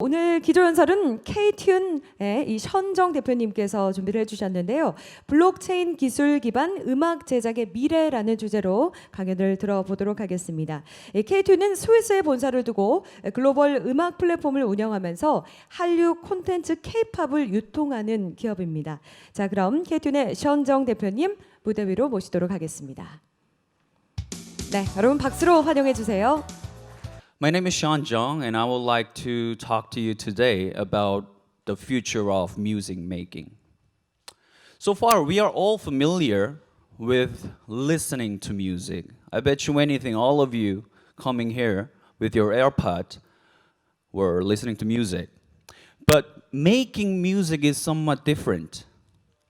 오늘 기조연설은 K-Tune의 션정 대표님께서 준비를 해주셨는데요. 블록체인 기술 기반 음악 제작의 미래라는 주제로 강연을 들어보도록 하겠습니다. K-Tune은 스위스에 본사를 두고 글로벌 음악 플랫폼을 운영하면서 한류 콘텐츠 K-팝을 유통하는 기업입니다. 자, 그럼 K-Tune의 션정 대표님 무대 위로 모시도록 하겠습니다. 네, 여러분 박수로 환영해 주세요. My name is Sean Jong, and I would like to talk to you today about the future of music making. So far, we are all familiar with listening to music. I bet you anything, all of you coming here with your AirPod were listening to music. But making music is somewhat different.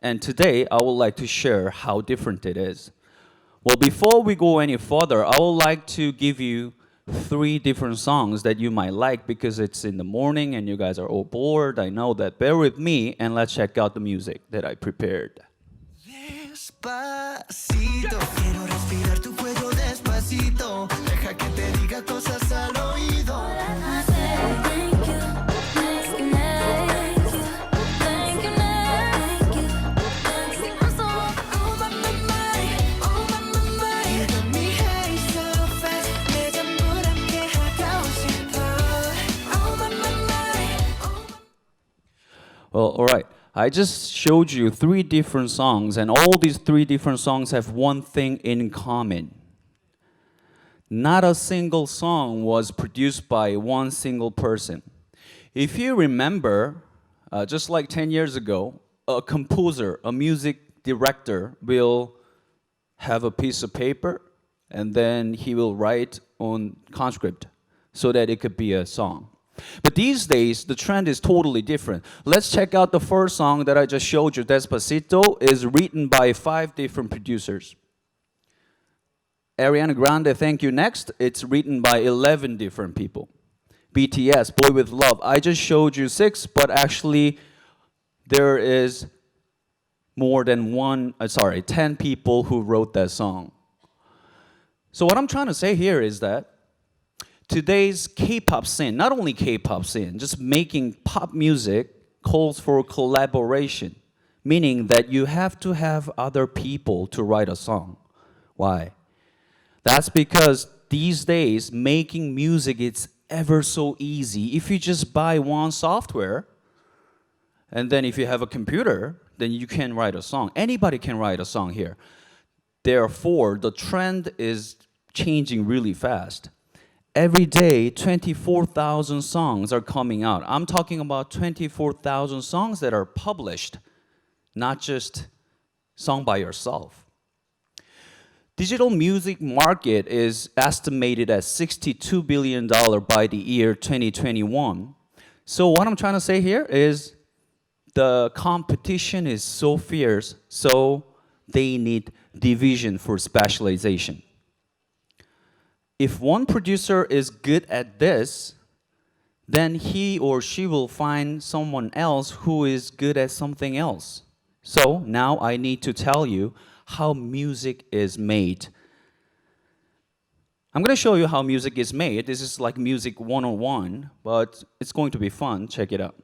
And today, I would like to share how different it is. Well, before we go any further, I would like to give you 3 different songs that you might like because it's in the morning and you guys are all bored. I know that. Bear with me and let's check out the music that I prepared. Despacito, quiero respirar tu cuello despacito. Deja que te diga cosas al oído. Well, all right. I just showed you 3 different songs, and all these 3 different songs have one thing in common. Not a single song was produced by one single person. If you remember, just like 10 years ago, a composer, a music director will have a piece of paper, and then he will write on conscript so that it could be a song. But these days, the trend is totally different. Let's check out the first song that I just showed you. Despacito is written by 5 different producers. Ariana Grande, Thank You Next, it's written by 11 different people. BTS, Boy With Love, I just showed you 6, but actually there is more than 10 people who wrote that song. So what I'm trying to say here is that today's K-pop scene, not only K-pop scene, just making pop music calls for collaboration, meaning that you have to have other people to write a song. Why? That's because these days making music is ever so easy. If you just buy one software, and then if you have a computer, then you can write a song. Anybody can write a song here. Therefore, the trend is changing really fast. Every day, 24,000 songs are coming out. I'm talking about 24,000 songs that are published, not just song by yourself. Digital music market is estimated at $62 billion by the year 2021. So what I'm trying to say here is the competition is so fierce, so they need division for specialization. If one producer is good at this, then he or she will find someone else who is good at something else. So now I need to tell you how music is made. I'm going to show you how music is made. This is like music 101, but it's going to be fun. Check it out.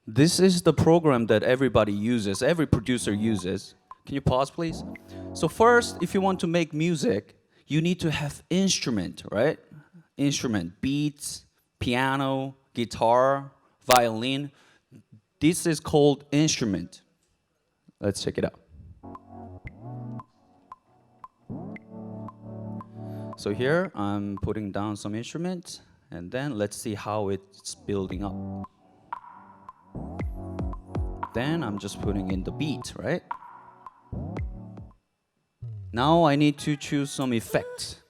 This is the program that everybody uses, every producer uses. Can you pause, please? So first, if you want to make music, you need to have instrument, right? Instrument, beats, piano, guitar, violin. This is called instrument. Let's check it out. So here I'm putting down some instruments, and then let's see how it's building up. Then I'm just putting in the beat, right? Now I need to choose some effects.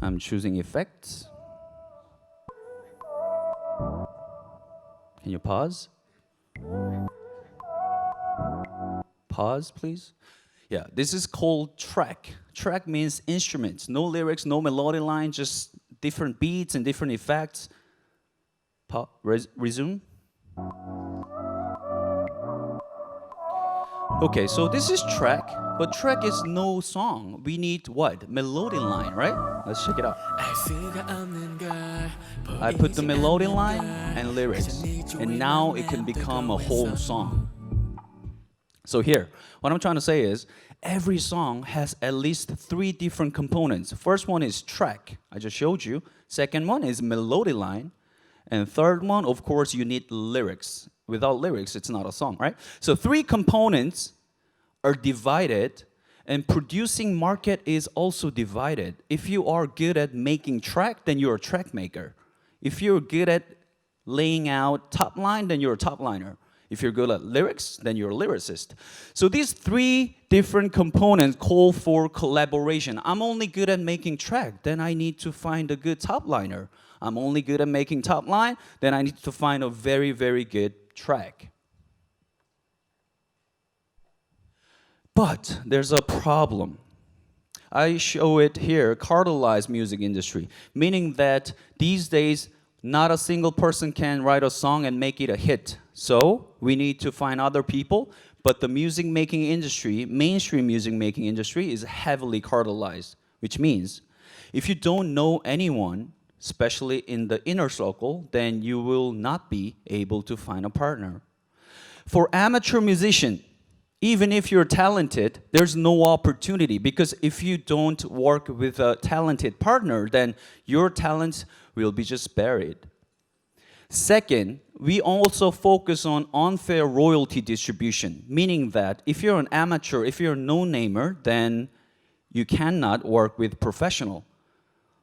I'm choosing effects. Can you pause? Pause, please. Yeah, this is called track. Track means instruments. No lyrics, no melody line, just different beats and different effects. Resume. Okay, so this is track, but track is no song. We need what? Melody line, right? Let's check it out. I put the melody line and lyrics, and now it can become a whole song. So here, what I'm trying to say is, every song has at least 3 different components. First one is track, I just showed you. Second one is melody line. And third one, of course, you need lyrics. Without lyrics, it's not a song, right? So 3 components are divided, and producing market is also divided. If you are good at making track, then you're a track maker. If you're good at laying out top line, then you're a top liner. If you're good at lyrics, then you're a lyricist. So these 3 different components call for collaboration. I'm only good at making track, then I need to find a good top liner. I'm only good at making top line, then I need to find a very, very good track. But there's a problem. I show it here, cartelized music industry, meaning that these days, not a single person can write a song and make it a hit. So we need to find other people, but the music making industry, mainstream music making industry, is heavily cartelized, which means if you don't know anyone, especially in the inner circle, then you will not be able to find a partner. For amateur musician, even if you're talented, there's no opportunity, because if you don't work with a talented partner, then your talents will be just buried. Second, we also focus on unfair royalty distribution, meaning that if you're an amateur, if you're a no-namer, then you cannot work with professional.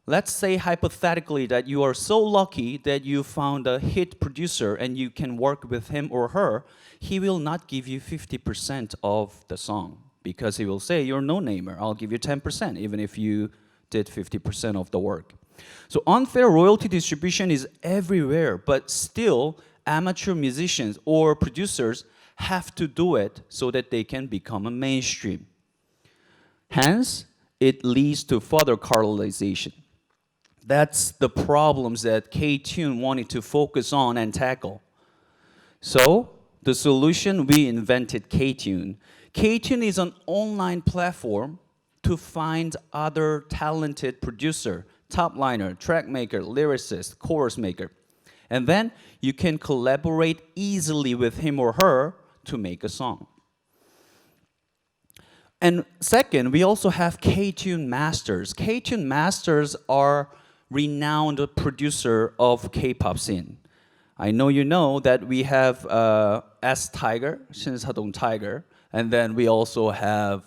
Let's say hypothetically that you are so lucky that you found a hit producer and you can work with him or her. He will not give you 50% of the song, because he will say, you're no-namer, I'll give you 10%, even if you did 50% of the work. So unfair royalty distribution is everywhere, but still amateur musicians or producers have to do it so that they can become a mainstream. Hence, it leads to further cartelization. That's the problems that K-Tune wanted to focus on and tackle. So, the solution, we invented K-Tune. K-Tune is an online platform to find other talented producer, top liner, track maker, lyricist, chorus maker. And then you can collaborate easily with him or her to make a song. And second, we also have K-Tune Masters. K-Tune Masters are renowned producer of K-pop scene. I know you know that we have S Tiger, 신사동 Tiger, and then we also have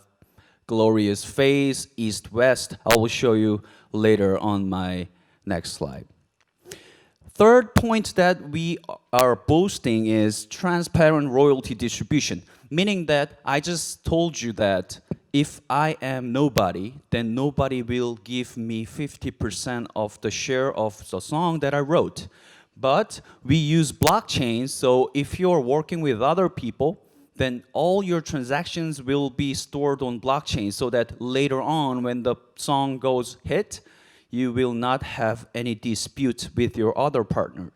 Glorious Face, East West. I will show you later on my next slide. Third point that we are boasting is transparent royalty distribution, meaning that I just told you that if I am nobody, then nobody will give me 50% of the share of the song that I wrote. But we use blockchain, so if you're working with other people, then all your transactions will be stored on blockchain, so that later on when the song goes hit, you will not have any dispute with your other partner.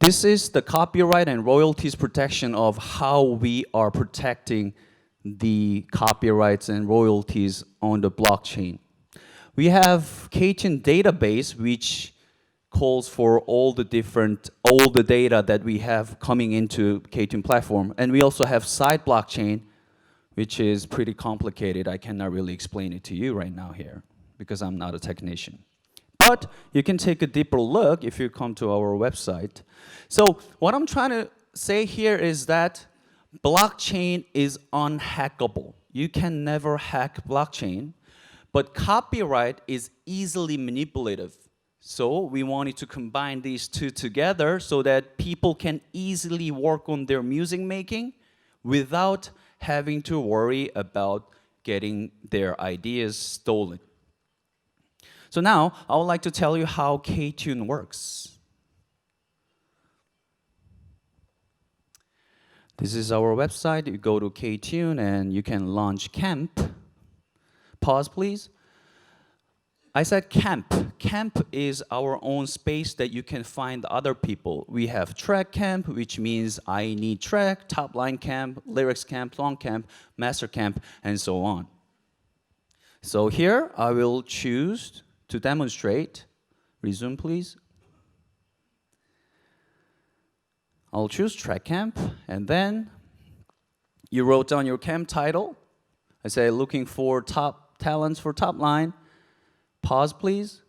This is the copyright and royalties protection of how we are protecting the copyrights and royalties on the blockchain. We have K-Tune database, which calls for all the data that we have coming into K-Tune platform. And we also have side blockchain, which is pretty complicated. I cannot really explain it to you right now here, because I'm not a technician. But you can take a deeper look if you come to our website. So what I'm trying to say here is that blockchain is unhackable. You can never hack blockchain, but copyright is easily manipulative. So we wanted to combine these two together so that people can easily work on their music making without having to worry about getting their ideas stolen. So now, I would like to tell you how K-Tune works. This is our website. You go to K-Tune and you can launch camp. Pause, please. I said camp. Camp is our own space that you can find other people. We have track camp, which means I need track, top line camp, lyrics camp, song camp, master camp, and so on. So here I will choose to demonstrate. Resume, please. I'll choose track camp, and then you wrote down your camp title. I say looking for top talents for top line. Pause, please.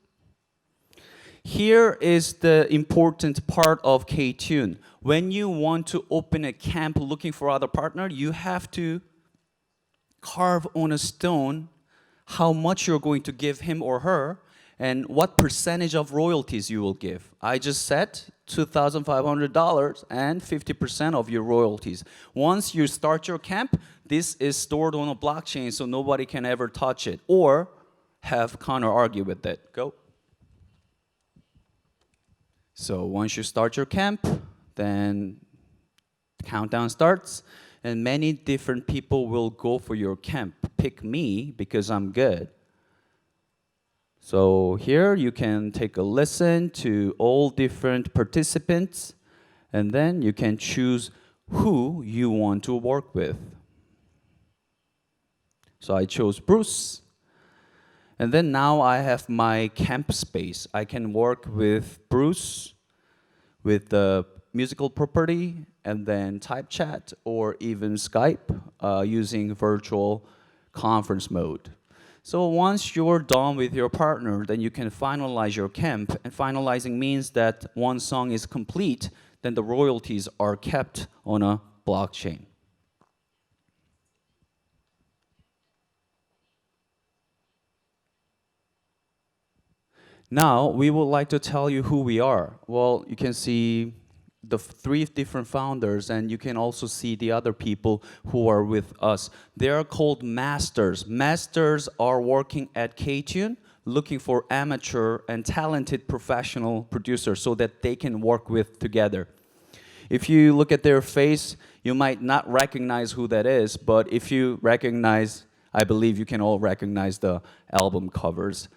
Here is the important part of K-Tune. When you want to open a camp looking for other partner, you have to carve on a stone how much you're going to give him or her and what percentage of royalties you will give. I just said $2,500 and 50% of your royalties. Once you start your camp, this is stored on a blockchain so nobody can ever touch it or have counter argue with it. Go. So once you start your camp, then the countdown starts and many different people will go for your camp. Pick me because I'm good. So here you can take a listen to all different participants and then you can choose who you want to work with. So I chose Bruce. And then now I have my camp space. I can work with Bruce with the musical property and then type chat or even Skype using virtual conference mode. So once you're done with your partner, then you can finalize your camp. And finalizing means that one song is complete, then the royalties are kept on a blockchain. Now, we would like to tell you who we are. Well, you can see the three different founders, and you can also see the other people who are with us. They are called masters. Masters are working at K-Tune, looking for amateur and talented professional producers so that they can work with together. If you look at their face, you might not recognize who that is, but if you recognize, I believe you can all recognize the album covers.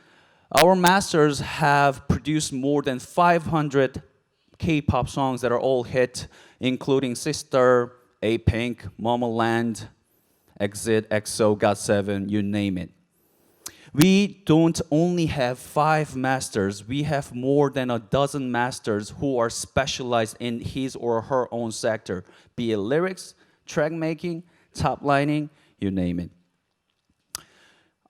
Our masters have produced more than 500 K-pop songs that are all hit, including Sister, A-Pink, Momoland, Exit, EXO, GOT7, you name it. We don't only have 5 masters, we have more than a dozen masters who are specialized in his or her own sector, be it lyrics, track making, top lining, you name it.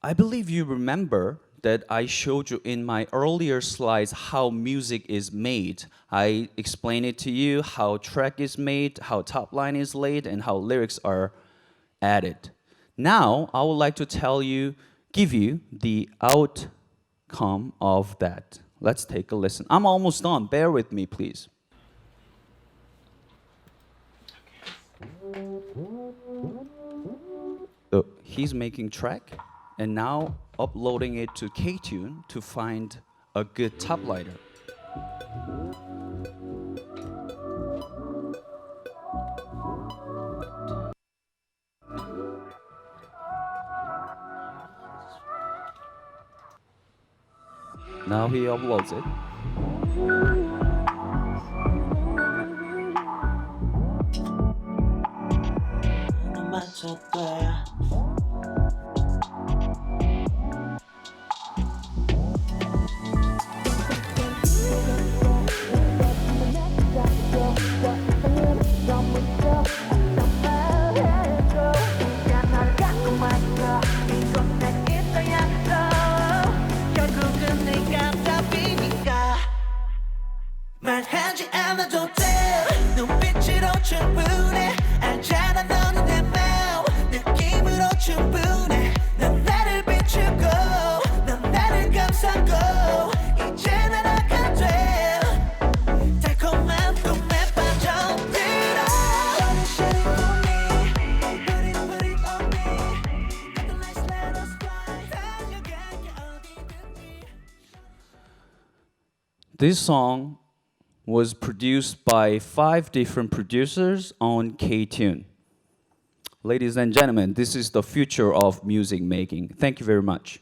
I believe you remember that I showed you in my earlier slides how music is made. I explained it to you how track is made, how top line is laid, and how lyrics are added. Now, I would like to give you the outcome of that. Let's take a listen. I'm almost done. Bear with me, please. So he's making track, and now uploading it to K-Tune to find a good top liner. Now he uploads it. 말하지 않아도 돼 눈빛으로 충분해 알잖아 너는 내 마음 느낌으로 충분해 넌 나를 비추고 넌 나를 감싸고 이제 날아가돼 달콤한 꿈에 빠져들어 Shine on me Put it on me Let the lights let us fly 달려갈게 어디든지 This song was produced by 5 different producers on K-Tune. Ladies and gentlemen, this is the future of music making. Thank you very much.